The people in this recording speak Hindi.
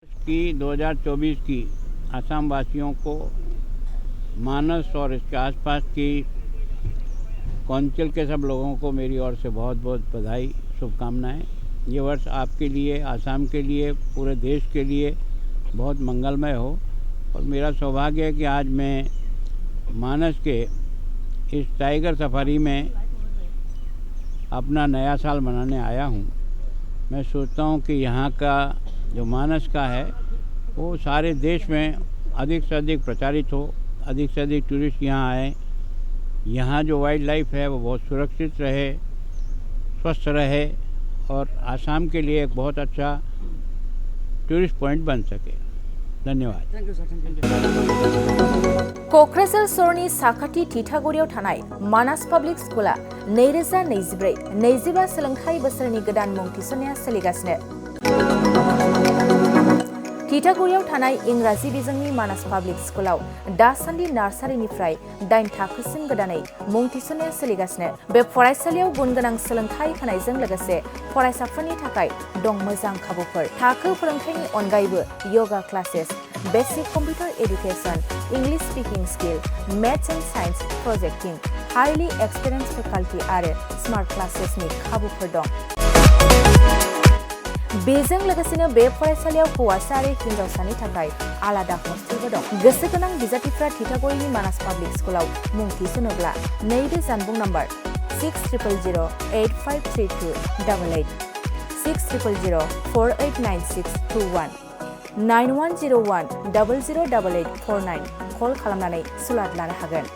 की 2024 की असम वासियों को मानस और इसके आसपास की काउंसिल के सब लोगों को मेरी ओर से बहुत बहुत बधाई, शुभकामनाएं। ये वर्ष आपके लिए, आसाम के लिए, पूरे देश के लिए बहुत मंगलमय हो। और मेरा सौभाग्य है कि आज मैं मानस के इस टाइगर सफारी में अपना नया साल मनाने आया हूँ। मैं सोचता हूँ कि यहाँ का जो मानस का है वो सारे देश में अधिक से अधिक प्रचारित हो, अधिक से अधिक टूरिस्ट यहाँ आए, यहाँ जो वाइल्ड लाइफ है वो बहुत सुरक्षित रहे, स्वस्थ रहे और आसाम के लिए एक बहुत अच्छा टूरिस्ट पॉइंट बन सके। धन्यवाद। क'क्राझार सहरनि साखाथि थिथागुरियाव थानाय मानास पाब्लिक स्कुला 2024-25 सोलोंथाइ बोसोरनि गोदान मुं थिसननाया सोलिगासिनो। थिथागुरियाव थानाय इंराजि बिजोंनि मानास पाब्लिक स्कुलाव दासान्दि नार्सारिनिफ्राय 8 थाखोसिम गोदानै मुं थिसननाया सोलिगासिनो। बे फरायसालियाव गुन गोनां सोलोंथाइ होनायजों लोगोसे फरायसाफोरनि थाखाय दं मोजां खाबुफोर। थाखो फोरोंथायनि अनगायैबो yoga classes, basic computer education, English speaking skill, maths and science projecting, highly experience faculty आरो स्मार्ट क्लासेसनि खाबुफोर दं। बेजों लोगोसेनो बे फरायसालियाव हौवासा आरो हिन्जावसानि थाखाय आलादा हस्टेलबो दं। गोसो गोनां बिजाथिफ्रा थिथागुरिनि मानास पाब्लिक स्कुलाव मुं थिसनोब्ला नैबे जानबुं नम्बर 6000853288 6000489621 9101008849 कल खालामनानै सुलाद लानो हागोन।